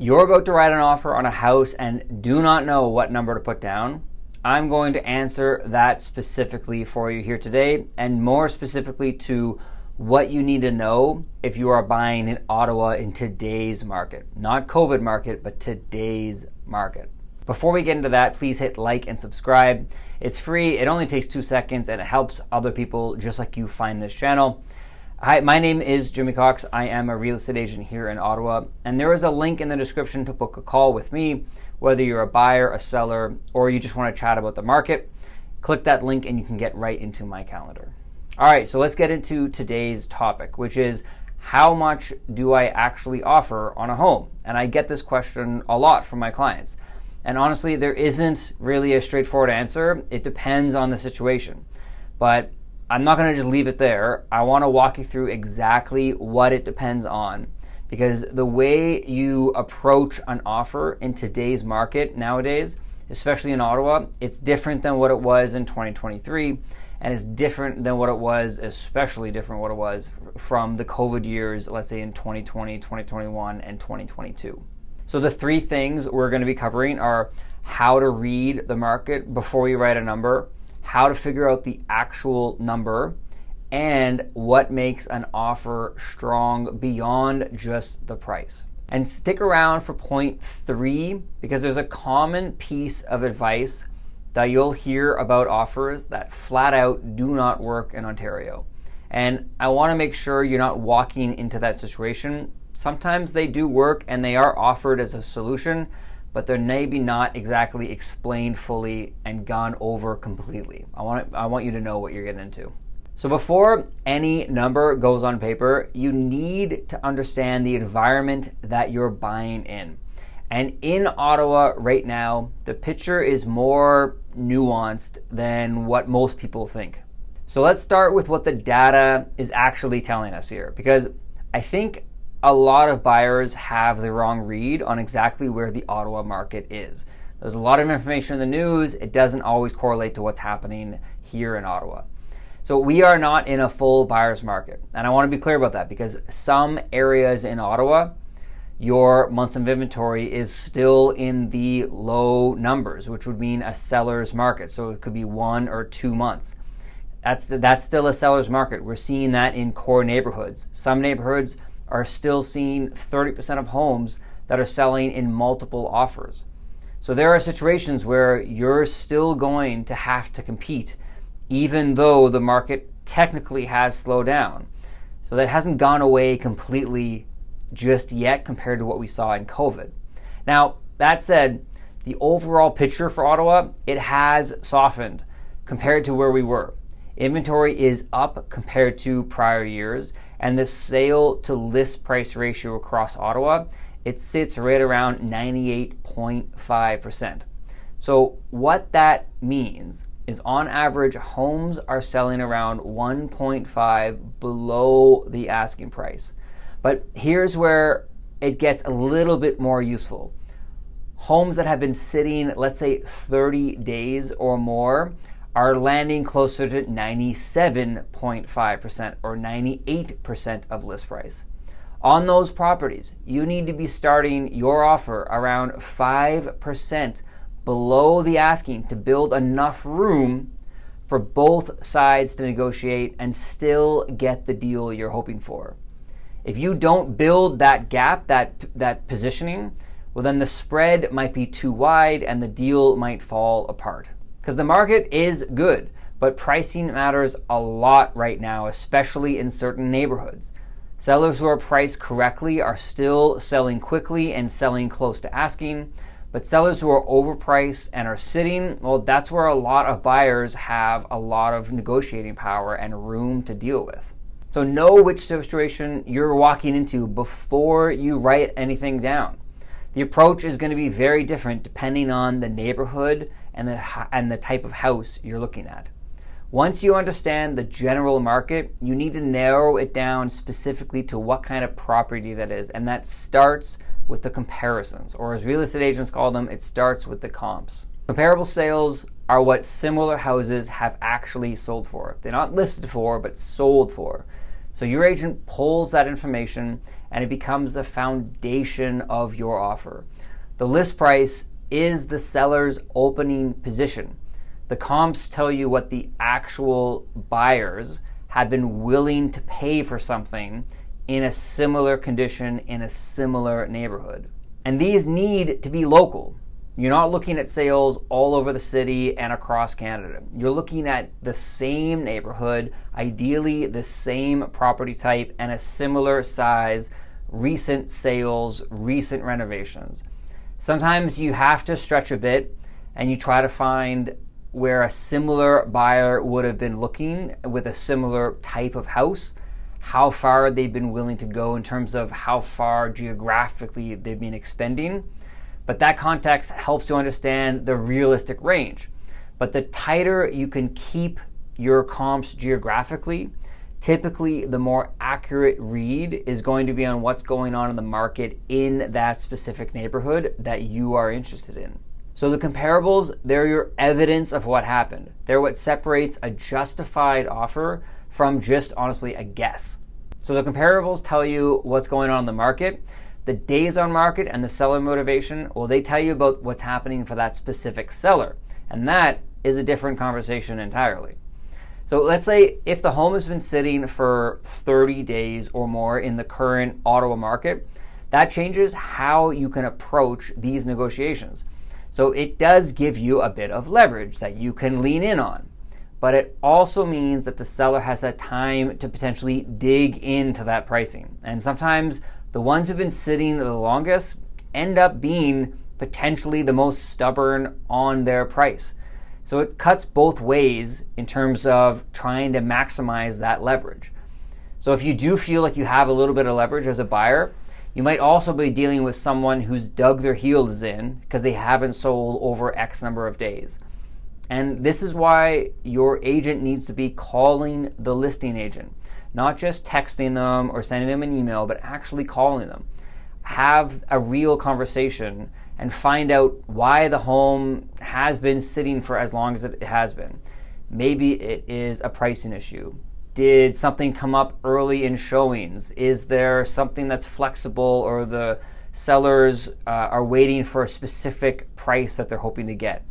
You're about to write an offer on a house and do not know what number to put down. I'm going to answer that specifically for you here today, and more specifically to what you need to know if you are buying in Ottawa in today's market. Not COVID market, but today's market. Before we get into that, please hit like and subscribe. It's free, it only takes 2 seconds, and it helps other people just like you find this channel. Hi, my name is Jimmy Cox. I am a real estate agent here in Ottawa, and there is a link in the description to book a call with me, whether you're a buyer, a seller, or you just want to chat about the market. Click that link and you can get right into my calendar. All right, so let's get into today's topic, which is how much do I actually offer on a home? And I get this question a lot from my clients. And honestly, there isn't really a straightforward answer. It depends on the situation. But I'm not going to just leave it there. I want to walk you through exactly what it depends on, because the way you approach an offer in today's market nowadays, especially in Ottawa, it's different than what it was in 2023, and it's different than what it was, especially different what it was from the COVID years, let's say in 2020, 2021, and 2022. So the three things we're going to be covering are how to read the market before you write a number, how to figure out the actual number, and what makes an offer strong beyond just the price. And stick around for point 3, because there's a common piece of advice that you'll hear about offers that flat out do not work in Ontario. And I want to make sure you're not walking into that situation. Sometimes they do work and they are offered as a solution, but they're maybe not exactly explained fully and gone over completely. I want you to know what you're getting into. So before any number goes on paper, you need to understand the environment that you're buying in. And in Ottawa right now, the picture is more nuanced than what most people think. So let's start with what the data is actually telling us here, because I think a lot of buyers have the wrong read on exactly where the Ottawa market is. There's a lot of information in the news. It doesn't always correlate to what's happening here in Ottawa. So we are not in a full buyer's market. And I want to be clear about that, because some areas in Ottawa, your months of inventory is still in the low numbers, which would mean a seller's market. So it could be 1 or 2 months. That's still a seller's market. We're seeing that in core neighborhoods. Some neighborhoods are still seeing 30% of homes that are selling in multiple offers. So there are situations where you're still going to have to compete, even though the market technically has slowed down. So that hasn't gone away completely just yet compared to what we saw in COVID. Now, that said, the overall picture for Ottawa, it has softened compared to where we were. Inventory is up compared to prior years, and the sale to list price ratio across Ottawa, it sits right around 98.5%. So what that means is on average, homes are selling around 1.5 below the asking price. But here's where it gets a little bit more useful. Homes that have been sitting, let's say 30 days or more, are landing closer to 97.5% or 98% of list price. On those properties, you need to be starting your offer around 5% below the asking to build enough room for both sides to negotiate and still get the deal you're hoping for. If you don't build that gap, that positioning, well then the spread might be too wide and the deal might fall apart. Because the market is good, but pricing matters a lot right now, especially in certain neighborhoods. Sellers who are priced correctly are still selling quickly and selling close to asking, but sellers who are overpriced and are sitting, well, that's where a lot of buyers have a lot of negotiating power and room to deal with. So know which situation you're walking into before you write anything down. The approach is going to be very different depending on the neighborhood and the type of house you're looking at. Once you understand the general market, you need to narrow it down specifically to what kind of property that is, and that starts with the comparisons, or as real estate agents call them, it starts with the comps. Comparable sales are what similar houses have actually sold for. They're not listed for, but sold for. So your agent pulls that information and it becomes the foundation of your offer. The list price is the seller's opening position. The comps tell you what the actual buyers have been willing to pay for something in a similar condition in a similar neighborhood. And these need to be local. You're not looking at sales all over the city and across Canada. You're looking at the same neighborhood, ideally the same property type and a similar size, recent sales, recent renovations. Sometimes you have to stretch a bit and you try to find where a similar buyer would have been looking with a similar type of house, how far they've been willing to go in terms of how far geographically they've been expending. But that context helps you understand the realistic range. But the tighter you can keep your comps geographically, typically the more accurate read is going to be on what's going on in the market in that specific neighborhood that you are interested in. So the comparables, they're your evidence of what happened. They're what separates a justified offer from just honestly a guess. So the comparables tell you what's going on in the market. The days on market and the seller motivation, well, they tell you about what's happening for that specific seller. And that is a different conversation entirely. So let's say if the home has been sitting for 30 days or more in the current Ottawa market, that changes how you can approach these negotiations. So it does give you a bit of leverage that you can lean in on. But it also means that the seller has that time to potentially dig into that pricing. And sometimes the ones who've been sitting the longest end up being potentially the most stubborn on their price. So it cuts both ways in terms of trying to maximize that leverage. So if you do feel like you have a little bit of leverage as a buyer, you might also be dealing with someone who's dug their heels in because they haven't sold over X number of days. And this is why your agent needs to be calling the listing agent, not just texting them or sending them an email, but actually calling them. Have a real conversation and find out why the home has been sitting for as long as it has been. Maybe it is a pricing issue. Did something come up early in showings? Is there something that's flexible, or the sellers are waiting for a specific price that they're hoping to get?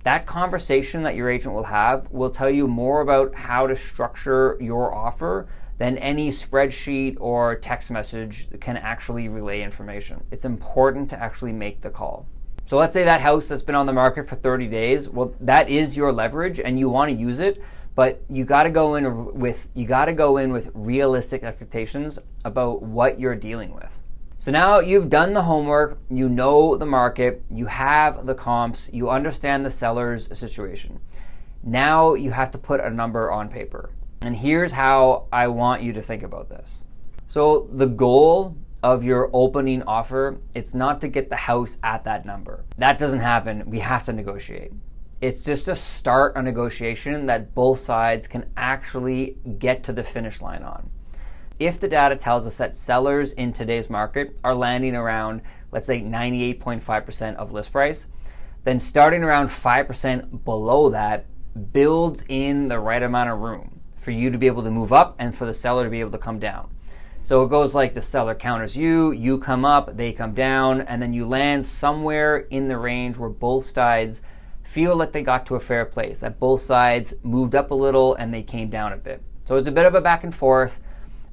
That conversation that your agent will have will tell you more about how to structure your offer than any spreadsheet or text message can actually relay information. It's important to actually make the call. So let's say that house that's been on the market for 30 days, well, that is your leverage and you want to use it, but you got to go in with realistic expectations about what you're dealing with. So now you've done the homework, you know the market, you have the comps, you understand the seller's situation. Now you have to put a number on paper. And here's how I want you to think about this. So the goal of your opening offer, it's not to get the house at that number. That doesn't happen. We have to negotiate. It's just to start a negotiation that both sides can actually get to the finish line on. If the data tells us that sellers in today's market are landing around, let's say 98.5% of list price, then starting around 5% below that builds in the right amount of room for you to be able to move up and for the seller to be able to come down. So it goes like the seller counters you, you come up, they come down, and then you land somewhere in the range where both sides feel like they got to a fair place, that both sides moved up a little and they came down a bit. So it's a bit of a back and forth,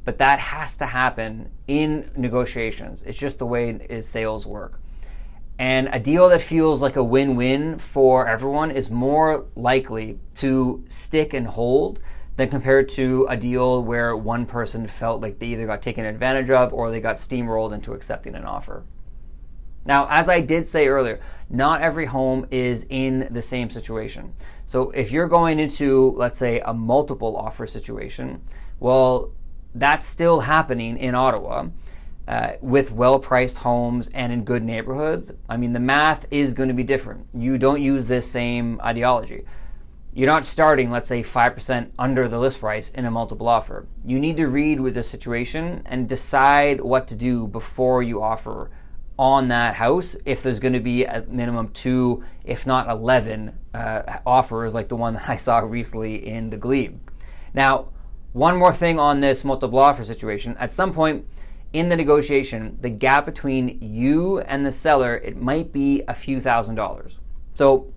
but that has to happen in negotiations. It's just the way sales work. And a deal that feels like a win-win for everyone is more likely to stick and hold than compared to a deal where one person felt like they either got taken advantage of or they got steamrolled into accepting an offer. Now, as I did say earlier, not every home is in the same situation. So if you're going into, let's say, a multiple offer situation, well, that's still happening in Ottawa with well-priced homes and in good neighborhoods. I mean, the math is going to be different. You don't use this same ideology. You're not starting, let's say, 5% under the list price in a multiple offer. You need to read with the situation and decide what to do before you offer on that house if there's going to be at minimum 2, if not 11 offers like the one that I saw recently in the Glebe. Now, one more thing on this multiple offer situation. At some point in the negotiation, the gap between you and the seller, it might be a few $1,000s. So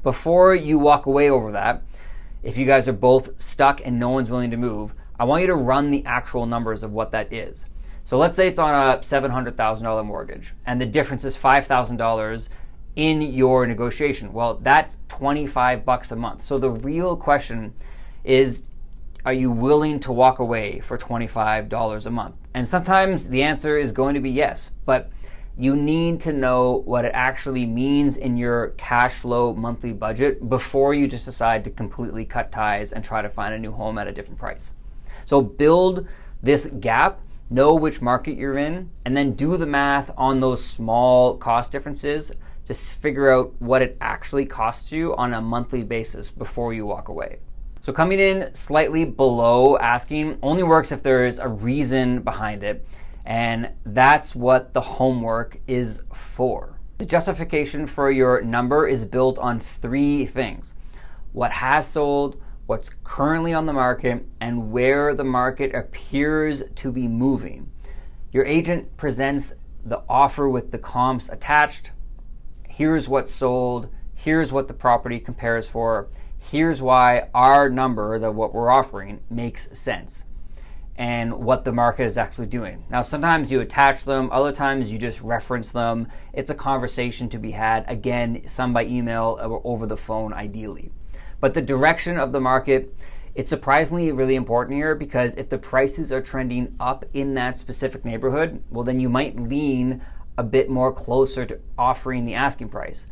before you walk away over that, if you guys are both stuck and no one's willing to move, I want you to run the actual numbers of what that is. So let's say it's on a $700,000 mortgage and the difference is $5,000 in your negotiation. Well, that's $25 a month. So the real question is, are you willing to walk away for $25 a month? And sometimes the answer is going to be yes, but you need to know what it actually means in your cash flow monthly budget before you just decide to completely cut ties and try to find a new home at a different price. So build this gap, know which market you're in, and then do the math on those small cost differences to figure out what it actually costs you on a monthly basis before you walk away. So coming in slightly below asking only works if there is a reason behind it, and that's what the homework is for. The justification for your number is built on three things: what has sold, what's currently on the market, and where the market appears to be moving. Your agent presents the offer with the comps attached. Here's what's sold, here's what the property compares for, here's why our number, what we're offering, makes sense, and what the market is actually doing. Now, sometimes you attach them, other times you just reference them. It's a conversation to be had, again, some by email or over the phone ideally. But the direction of the market, it's surprisingly really important here, because if the prices are trending up in that specific neighborhood, well, then you might lean a bit more closer to offering the asking price,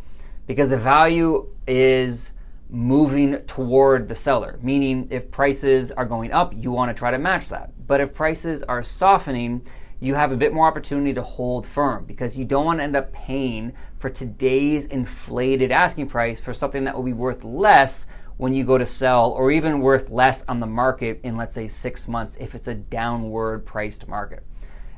because the value is moving toward the seller, meaning if prices are going up, you want to try to match that. But if prices are softening, you have a bit more opportunity to hold firm, because you don't want to end up paying for today's inflated asking price for something that will be worth less when you go to sell, or even worth less on the market in, let's say, 6 months if it's a downward priced market.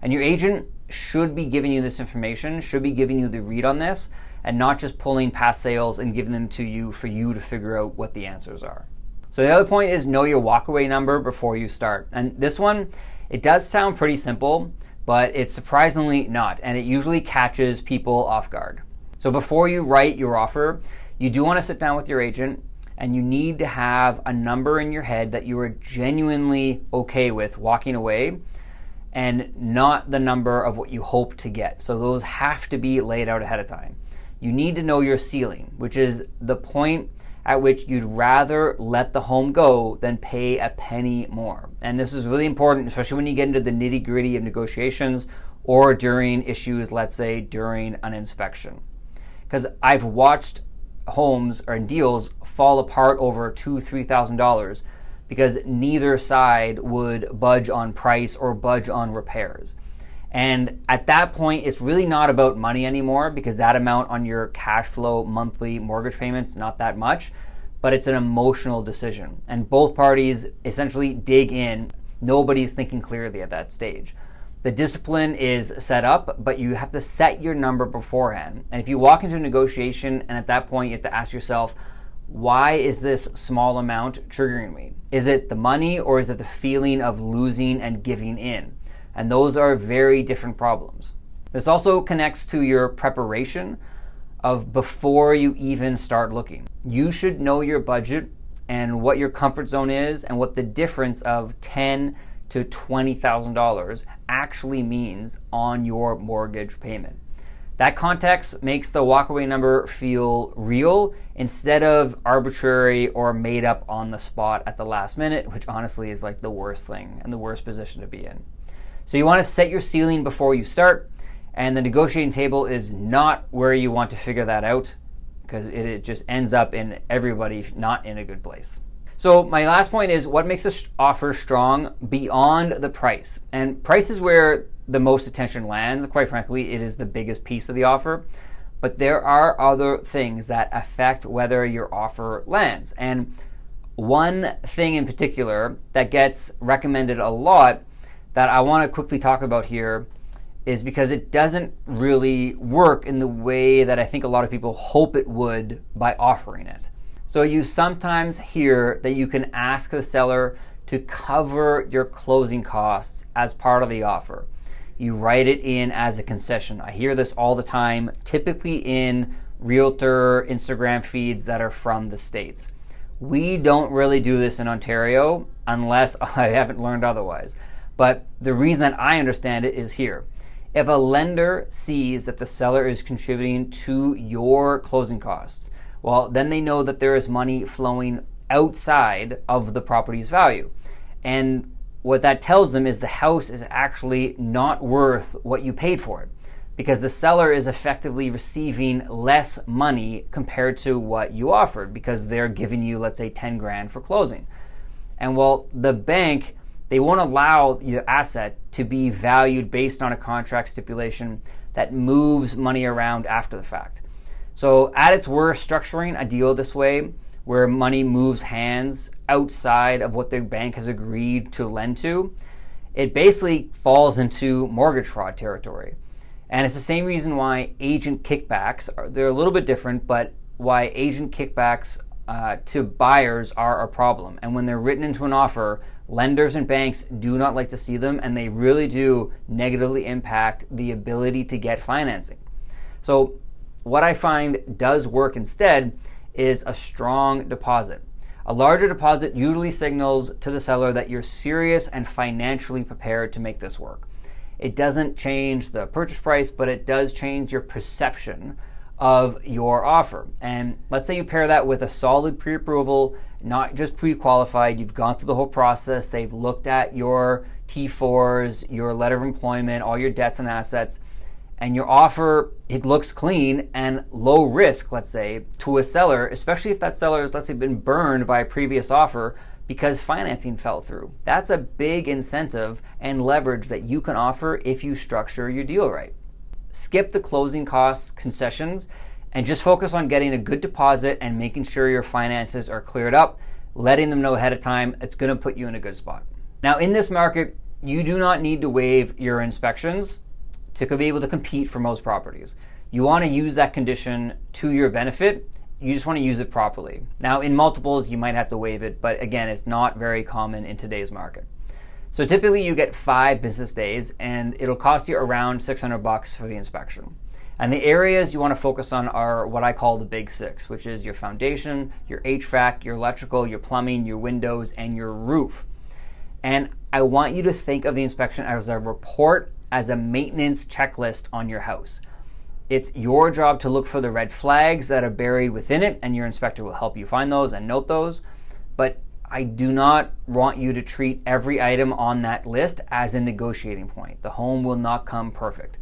And your agent should be giving you this information, should be giving you the read on this, and not just pulling past sales and giving them to you for you to figure out what the answers are. So the other point is know your walkaway number before you start. And this one, it does sound pretty simple, but it's surprisingly not, and it usually catches people off guard. So before you write your offer, you do want to sit down with your agent, and you need to have a number in your head that you are genuinely okay with walking away, and not the number of what you hope to get. So those have to be laid out ahead of time. You need to know your ceiling, which is the point at which you'd rather let the home go than pay a penny more. And this is really important, especially when you get into the nitty-gritty of negotiations or during issues, let's say during an inspection. Because I've watched homes or deals fall apart over $2,000, $3,000 because neither side would budge on price or budge on repairs. And at that point, it's really not about money anymore, because that amount on your cash flow monthly mortgage payments, not that much, but it's an emotional decision. And both parties essentially dig in. Nobody's thinking clearly at that stage. The discipline is set up, but you have to set your number beforehand. And if you walk into a negotiation and at that point you have to ask yourself, why is this small amount triggering me? Is it the money, or is it the feeling of losing and giving in? And those are very different problems. This also connects to your preparation of before you even start looking. You should know your budget and what your comfort zone is, and what the difference of $10,000 to $20,000 actually means on your mortgage payment. That context makes the walkaway number feel real instead of arbitrary or made up on the spot at the last minute, which honestly is like the worst thing and the worst position to be in. So you want to set your ceiling before you start, and the negotiating table is not where you want to figure that out, because it just ends up in everybody not in a good place. So my last point is what makes an offer strong beyond the price. And price is where the most attention lands. Quite frankly, it is the biggest piece of the offer. But there are other things that affect whether your offer lands. And one thing in particular that gets recommended a lot that I want to quickly talk about here is because it doesn't really work in the way that I think a lot of people hope it would by offering it. So you sometimes hear that you can ask the seller to cover your closing costs as part of the offer. You write it in as a concession. I hear this all the time, typically in realtor Instagram feeds that are from the States. We don't really do this in Ontario unless I haven't learned otherwise. But the reason that I understand it is here. If a lender sees that the seller is contributing to your closing costs, well, then they know that there is money flowing outside of the property's value. And what that tells them is the house is actually not worth what you paid for it, because the seller is effectively receiving less money compared to what you offered, because they're giving you, let's say, 10 grand for closing. And well, the bank, they won't allow your asset to be valued based on a contract stipulation that moves money around after the fact. So at its worst, structuring a deal this way, where money moves hands outside of what the bank has agreed to lend to, it basically falls into mortgage fraud territory. And it's the same reason why agent kickbacks they're a little bit different, but why agent kickbacks to buyers are a problem. And when they're written into an offer, lenders and banks do not like to see them, and they really do negatively impact the ability to get financing. So what I find does work instead is a strong deposit. A larger deposit usually signals to the seller that you're serious and financially prepared to make this work. It doesn't change the purchase price, but it does change your perception of your offer. And let's say you pair that with a solid pre-approval, not just pre-qualified. You've gone through the whole process. They've looked at your T4s, your letter of employment, all your debts and assets, and your offer, it looks clean and low risk, let's say, to a seller, especially if that seller has, let's say, been burned by a previous offer because financing fell through. That's a big incentive and leverage that you can offer if you structure your deal right. Skip the closing costs, concessions, and just focus on getting a good deposit and making sure your finances are cleared up, letting them know ahead of time. It's going to put you in a good spot. Now, in this market, you do not need to waive your inspections to be able to compete for most properties. You want to use that condition to your benefit. You just want to use it properly. Now, in multiples, you might have to waive it, but again, it's not very common in today's market. So typically you get 5 business days, and it'll cost you around $600 for the inspection. And the areas you want to focus on are what I call the big 6, which is your foundation, your HVAC, your electrical, your plumbing, your windows, and your roof. And I want you to think of the inspection as a report, as a maintenance checklist on your house. It's your job to look for the red flags that are buried within it, and your inspector will help you find those and note those. But I do not want you to treat every item on that list as a negotiating point. The home will not come perfect.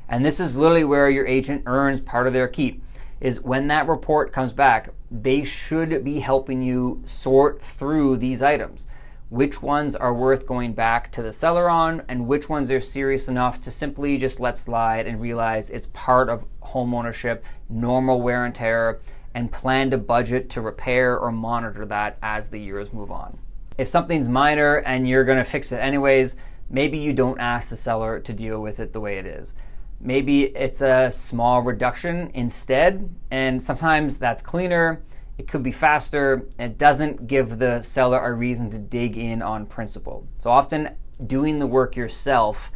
And this is literally where your agent earns part of their keep, is when that report comes back, they should be helping you sort through these items. Which ones are worth going back to the seller on, and which ones are serious enough to simply just let slide and realize it's part of home ownership, normal wear and tear, and plan to budget to repair or monitor that as the years move on. If something's minor and you're going to fix it anyways, maybe you don't ask the seller to deal with it the way it is. Maybe it's a small reduction instead, and sometimes that's cleaner. It could be faster. It doesn't give the seller a reason to dig in on principle. So often doing the work yourself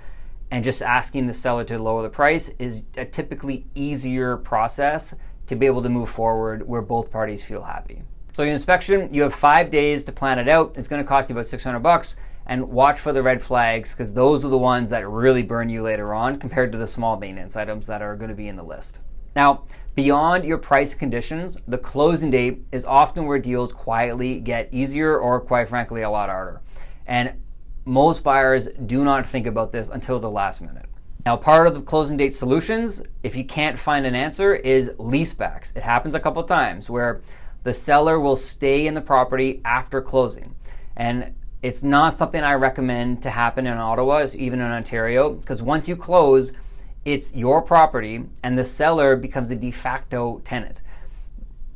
and just asking the seller to lower the price is a typically easier process to be able to move forward where both parties feel happy. So your inspection, you have 5 days to plan it out. It's going to cost you about $600, and watch for the red flags, because those are the ones that really burn you later on compared to the small maintenance items that are going to be in the list. Now, beyond your price conditions, the closing date is often where deals quietly get easier or, quite frankly, a lot harder. And most buyers do not think about this until the last minute. Now, part of the closing date solutions, if you can't find an answer, is leasebacks. It happens a couple of times where the seller will stay in the property after closing. And it's not something I recommend to happen in Ottawa, even in Ontario, because once you close, it's your property and the seller becomes a de facto tenant.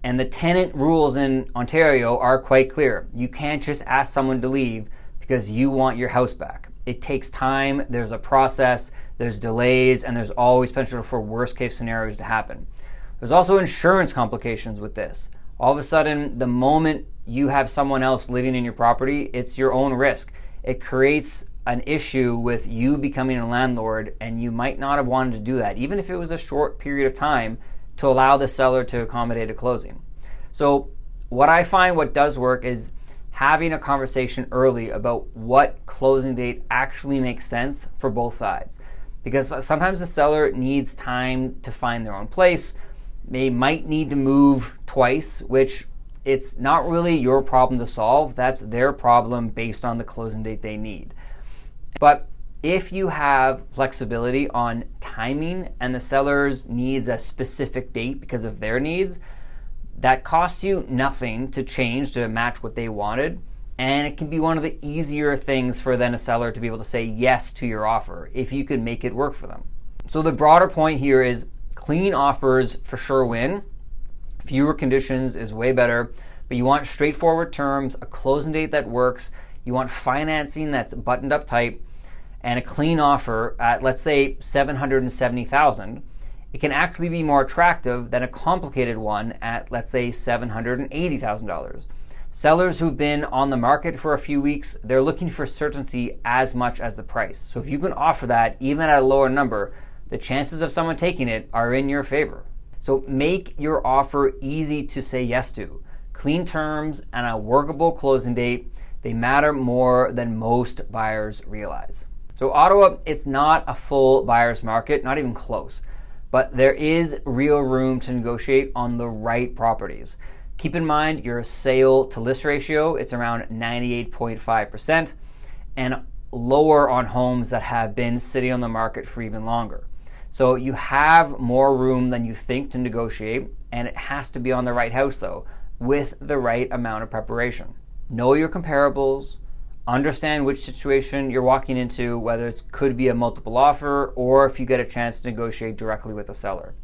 And the tenant rules in Ontario are quite clear. You can't just ask someone to leave because you want your house back. It takes time, there's a process, there's delays, and there's always potential for worst case scenarios to happen. There's also insurance complications with this. All of a sudden, the moment you have someone else living in your property, it's your own risk. It creates an issue with you becoming a landlord, and you might not have wanted to do that, even if it was a short period of time, to allow the seller to accommodate a closing. So what does work is having a conversation early about what closing date actually makes sense for both sides. Because sometimes the seller needs time to find their own place. They might need to move twice, which it's not really your problem to solve. That's their problem based on the closing date they need. But if you have flexibility on timing and the seller's needs a specific date because of their needs, that costs you nothing to change to match what they wanted. And it can be one of the easier things for then a seller to be able to say yes to your offer if you could make it work for them. So the broader point here is clean offers for sure win. Fewer conditions is way better, but you want straightforward terms, a closing date that works. You want financing that's buttoned up tight, and a clean offer at, let's say, $770,000. It can actually be more attractive than a complicated one at, let's say, $780,000. Sellers who've been on the market for a few weeks, they're looking for certainty as much as the price. So if you can offer that even at a lower number, the chances of someone taking it are in your favor. So make your offer easy to say yes to. Clean terms and a workable closing date, they matter more than most buyers realize. So Ottawa, it's not a full buyer's market, not even close, but there is real room to negotiate on the right properties. Keep in mind your sale to list ratio, it's around 98.5%, and lower on homes that have been sitting on the market for even longer. So you have more room than you think to negotiate, and it has to be on the right house though, with the right amount of preparation. Know your comparables, understand which situation you're walking into, whether it could be a multiple offer or if you get a chance to negotiate directly with a seller.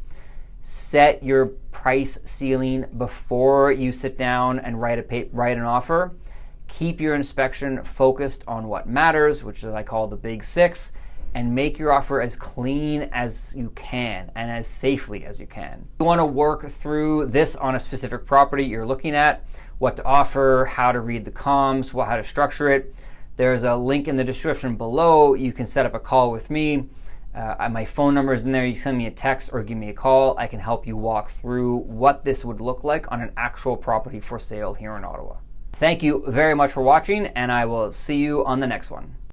Set your price ceiling before you sit down and write an offer. Keep your inspection focused on what matters, which is I call the big six, and make your offer as clean as you can and as safely as you can. You want to work through this on a specific property you're looking at, what to offer, how to read the comms, how to structure it. There's a link in the description below. You can set up a call with me. My phone number is in there. You can send me a text or give me a call. I can help you walk through what this would look like on an actual property for sale here in Ottawa. Thank you very much for watching, and I will see you on the next one.